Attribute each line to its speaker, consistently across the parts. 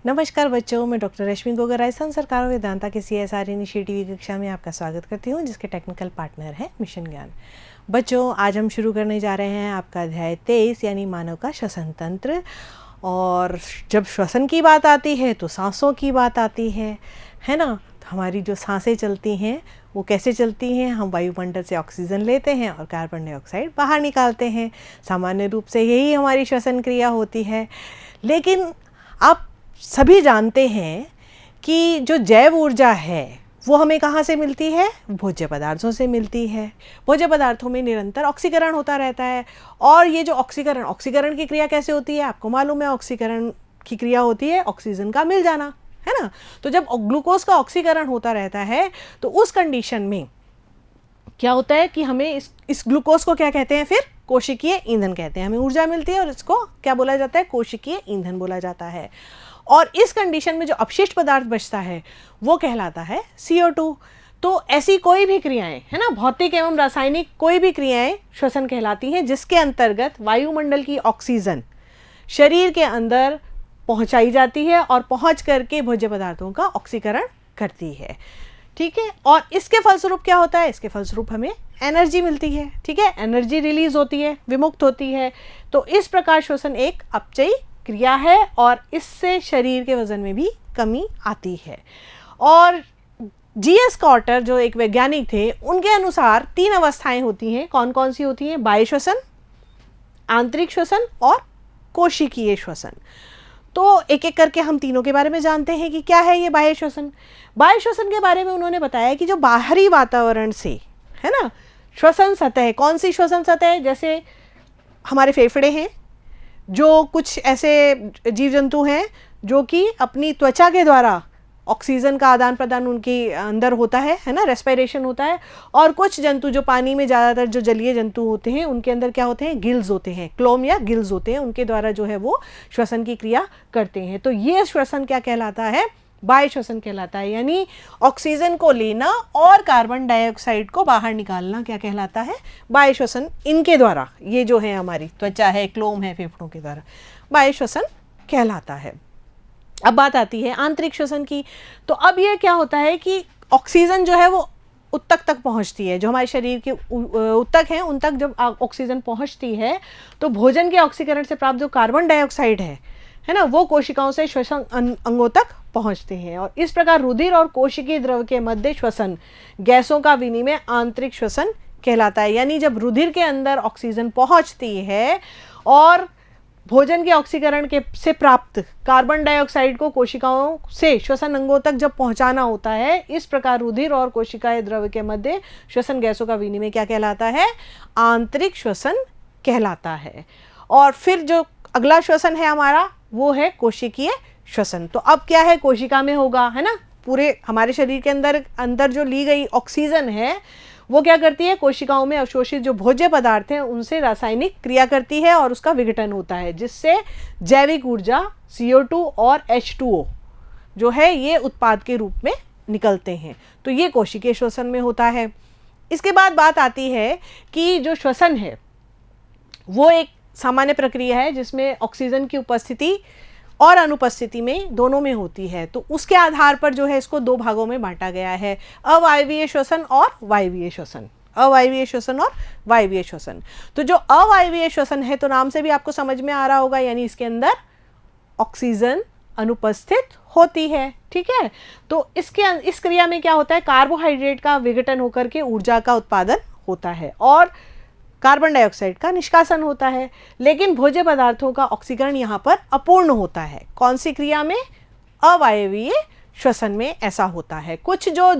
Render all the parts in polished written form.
Speaker 1: नमस्कार बच्चों, मैं डॉक्टर रश्मि गोगर राजस्थान सरकार वेदांता के CSR इनिशिएटिव की कक्षा में आपका स्वागत करती हूँ, जिसके टेक्निकल पार्टनर हैं मिशन ज्ञान। बच्चों, आज हम शुरू करने जा रहे हैं आपका अध्याय 23 यानी मानव का श्वसन तंत्र। और जब श्वसन की बात आती है तो सांसों की बात आती है ना। तो हमारी जो सांसें चलती हैं वो कैसे चलती हैं? हम वायुमंडल से ऑक्सीजन लेते हैं और कार्बन डाइऑक्साइड बाहर निकालते हैं। सामान्य रूप से यही हमारी श्वसन क्रिया होती है। लेकिन आप सभी जानते हैं कि जो जैव ऊर्जा है वो हमें कहाँ से मिलती है? भोज्य पदार्थों से मिलती है। भोज्य पदार्थों में निरंतर ऑक्सीकरण होता रहता है। और ये जो ऑक्सीकरण की क्रिया कैसे होती है? आपको मालूम है, ऑक्सीकरण की क्रिया होती है ऑक्सीजन का मिल जाना, है ना। तो जब ग्लूकोज का ऑक्सीकरण होता रहता है तो उस कंडीशन में क्या होता है कि हमें इस ग्लूकोज को क्या कहते हैं? फिर कोशिकीय ईंधन कहते हैं। हमें ऊर्जा मिलती है और इसको क्या बोला जाता है? कोशिकीय ईंधन बोला जाता है। और इस कंडीशन में जो अपशिष्ट पदार्थ बचता है वो कहलाता है CO2। तो ऐसी कोई भी क्रियाएं, है ना, भौतिक एवं रासायनिक कोई भी क्रियाएं श्वसन कहलाती हैं, जिसके अंतर्गत वायुमंडल की ऑक्सीजन शरीर के अंदर पहुंचाई जाती है और पहुंच करके भोज्य पदार्थों का ऑक्सीकरण करती है। ठीक है। और इसके फलस्वरूप क्या होता है? इसके फलस्वरूप हमें एनर्जी मिलती है। ठीक है, एनर्जी रिलीज होती है, विमुक्त होती है। तो इस प्रकार श्वसन एक अपचयी क्रिया है और इससे शरीर के वजन में भी कमी आती है। और GS कॉर्टर जो एक वैज्ञानिक थे, उनके अनुसार 3 अवस्थाएं होती हैं। कौन कौन सी होती हैं? बाह्य श्वसन, आंतरिक श्वसन और कोशिकीय श्वसन। तो एक एक करके हम तीनों के बारे में जानते हैं कि क्या है ये बाह्य श्वसन। बाह्य श्वसन के बारे में उन्होंने बताया कि जो बाहरी वातावरण से, है ना, श्वसन सतह, कौन सी श्वसन सतह? जैसे हमारे फेफड़े हैं, जो कुछ ऐसे जीव जंतु हैं जो कि अपनी त्वचा के द्वारा ऑक्सीजन का आदान प्रदान उनके अंदर होता है ना, रेस्पिरेशन होता है। और कुछ जंतु जो पानी में ज़्यादातर जो जलीय जंतु होते हैं, उनके अंदर क्या होते हैं? गिल्स होते हैं, क्लोम या गिल्स होते हैं, उनके द्वारा जो है वो श्वसन की क्रिया करते हैं। तो ये श्वसन क्या कहलाता है? बाह्य श्वसन कहलाता है। यानी ऑक्सीजन को लेना और कार्बन डाइऑक्साइड को बाहर निकालना क्या कहलाता है? बाह्य श्वसन। इनके द्वारा, ये जो है हमारी त्वचा है, क्लोम है, फेफड़ों के द्वारा बाह्य श्वसन कहलाता है। अब बात आती है आंतरिक श्वसन की। तो अब ये क्या होता है कि ऑक्सीजन जो है वो उत्तक तक पहुंचती है। जो हमारे शरीर के उत्तक हैं, उन तक जब ऑक्सीजन पहुंचती है तो भोजन के ऑक्सीकरण से प्राप्त जो कार्बन डाइऑक्साइड है ना, वो कोशिकाओं से श्वसन अंगों तक पहुंचते हैं। और इस प्रकार रुधिर और कोशिकीय द्रव के मध्य श्वसन गैसों का विनिमय आंतरिक श्वसन कहलाता है। यानी जब रुधिर के अंदर ऑक्सीजन पहुंचती है और भोजन के ऑक्सीकरण के से प्राप्त कार्बन डाइऑक्साइड को कोशिकाओं से श्वसन अंगों तक जब पहुंचाना होता है, इस प्रकार रुधिर और कोशिकाएं द्रव के मध्य श्वसन गैसों का विनिमय क्या कहलाता है? आंतरिक श्वसन कहलाता है। और फिर जो अगला श्वसन है हमारा, वो है कोशिकीय श्वसन। तो अब क्या है? कोशिका में होगा, है ना। पूरे हमारे शरीर के अंदर जो ली गई ऑक्सीजन है वो क्या करती है? कोशिकाओं में अवशोषित जो भोज्य पदार्थ हैं उनसे रासायनिक क्रिया करती है और उसका विघटन होता है, जिससे जैविक ऊर्जा CO2 और H2O जो है ये उत्पाद के रूप में निकलते हैं। तो ये कोशिकीय श्वसन में होता है। इसके बाद बात आती है कि जो श्वसन है वो एक सामान्य प्रक्रिया है जिसमें ऑक्सीजन की उपस्थिति और अनुपस्थिति में दोनों में होती है। तो उसके आधार पर जो है इसको 2 भागों में बांटा गया है, अवायवीय श्वसन और वायवीय श्वसन। अवायवीय श्वसन और वायवीय श्वसन। तो जो अवायवीय श्वसन है, तो नाम से भी आपको समझ में आ रहा होगा, यानी इसके अंदर ऑक्सीजन अनुपस्थित होती है। ठीक है। तो इस क्रिया में क्या होता है? कार्बोहाइड्रेट का विघटन होकर के ऊर्जा का उत्पादन होता है और कार्बन डाइऑक्साइड का निष्कासन होता है। लेकिन भोज्य पदार्थों का ऑक्सीकरण यहाँ पर अपूर्ण होता है। कौन सी क्रिया में? अवायवीय श्वसन में ऐसा होता है। कुछ जो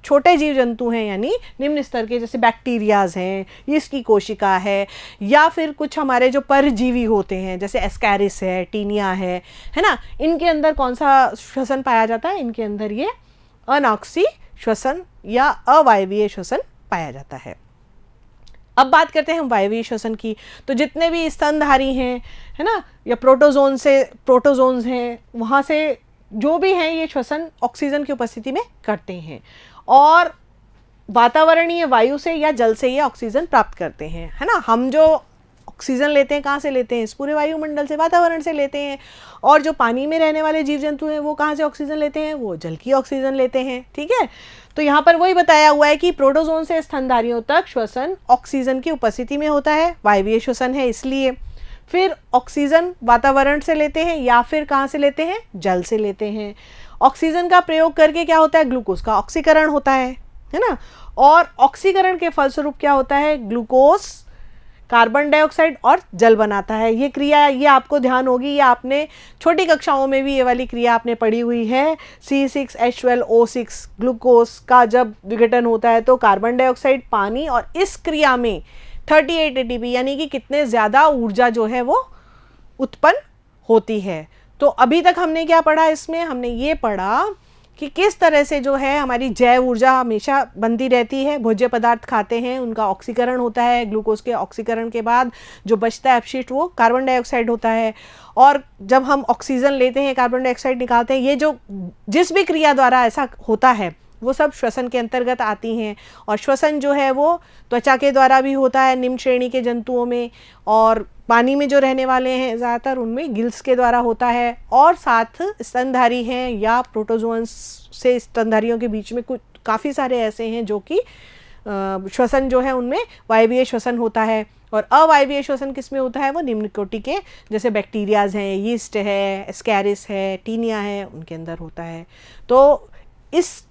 Speaker 1: छोटे जीव जंतु हैं, यानी निम्न स्तर के, जैसे बैक्टीरियाज हैं, यीस्ट की कोशिका है, या फिर कुछ हमारे जो परजीवी होते हैं जैसे एस्कैरिस है, टीनिया है ना, इनके अंदर कौन सा श्वसन पाया जाता है? इनके अंदर ये अनॉक्सी श्वसन या अवायवीय श्वसन पाया जाता है। अब बात करते हैं हम वायवीय श्वसन की। तो जितने भी स्तनधारी हैं, है ना, या प्रोटोजोन्स हैं, वहाँ से जो भी हैं ये श्वसन ऑक्सीजन की उपस्थिति में करते हैं और वातावरणीय वायु से या जल से ये ऑक्सीजन प्राप्त करते हैं, है ना। हम जो ऑक्सीजन लेते हैं, कहाँ से लेते हैं? इस पूरे वायुमंडल से, वातावरण से लेते हैं। और जो पानी में रहने वाले जीव जंतु हैं वो कहाँ से ऑक्सीजन लेते हैं? वो जल की ऑक्सीजन लेते हैं। ठीक है, तो यहाँ पर वही बताया हुआ है कि प्रोटोजोन से स्तनधारियों तक श्वसन ऑक्सीजन की उपस्थिति में होता है, वायवीय श्वसन है इसलिए। फिर ऑक्सीजन वातावरण से लेते हैं या फिर कहाँ से लेते हैं? जल से लेते हैं। ऑक्सीजन का प्रयोग करके क्या होता है? ग्लूकोज का ऑक्सीकरण होता है ना। और ऑक्सीकरण के फलस्वरूप क्या होता है? ग्लूकोज कार्बन डाइऑक्साइड और जल बनाता है। ये क्रिया, ये आपको ध्यान होगी, ये आपने छोटी कक्षाओं में भी ये वाली क्रिया आपने पढ़ी हुई है। C6H12O6 ग्लूकोज का जब विघटन होता है तो कार्बन डाइऑक्साइड, पानी, और इस क्रिया में 38 ATP यानी कि कितने ज़्यादा ऊर्जा जो है वो उत्पन्न होती है। तो अभी तक हमने क्या पढ़ा इसमें? हमने ये पढ़ा कि किस तरह से जो है हमारी जैव ऊर्जा हमेशा बनती रहती है। भोज्य पदार्थ खाते हैं, उनका ऑक्सीकरण होता है, ग्लूकोज के ऑक्सीकरण के बाद जो बचता है अपशिष्ट वो कार्बन डाइऑक्साइड होता है। और जब हम ऑक्सीजन लेते हैं, कार्बन डाइऑक्साइड निकालते हैं, ये जो जिस भी क्रिया द्वारा ऐसा होता है वो सब श्वसन के अंतर्गत आती हैं। और श्वसन जो है वो त्वचा के द्वारा भी होता है निम्न श्रेणी के जंतुओं में, और पानी में जो रहने वाले हैं ज़्यादातर उनमें गिल्स के द्वारा होता है। और साथ स्तनधारी हैं या प्रोटोजोअन्स से स्तनधारियों के बीच में कुछ काफ़ी सारे ऐसे हैं जो कि श्वसन जो है उनमें वायवीय श्वसन होता है। और अवायवीय श्वसन किस में होता है? वो निम्न कोटि के, जैसे बैक्टीरियाज हैं, यीस्ट है, एस्कैरिस है, टीनिया है, उनके अंदर होता है। तो इस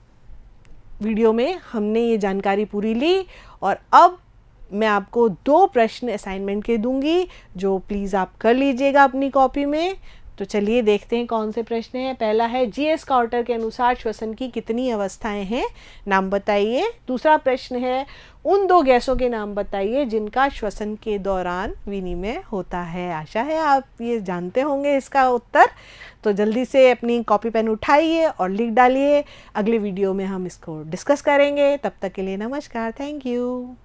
Speaker 1: वीडियो में हमने ये जानकारी पूरी ली और अब मैं आपको 2 प्रश्न असाइनमेंट के दूंगी जो प्लीज़ आप कर लीजिएगा अपनी कॉपी में। तो चलिए देखते हैं कौन से प्रश्न हैं। पहला है जीएस काउटर के अनुसार श्वसन की कितनी अवस्थाएं हैं, नाम बताइए। दूसरा प्रश्न है उन 2 गैसों के नाम बताइए जिनका श्वसन के दौरान विनिमय होता है। आशा है आप ये जानते होंगे इसका उत्तर। तो जल्दी से अपनी कॉपी पेन उठाइए और लिख डालिए। अगले वीडियो में हम इसको डिस्कस करेंगे। तब तक के लिए नमस्कार, थैंक यू।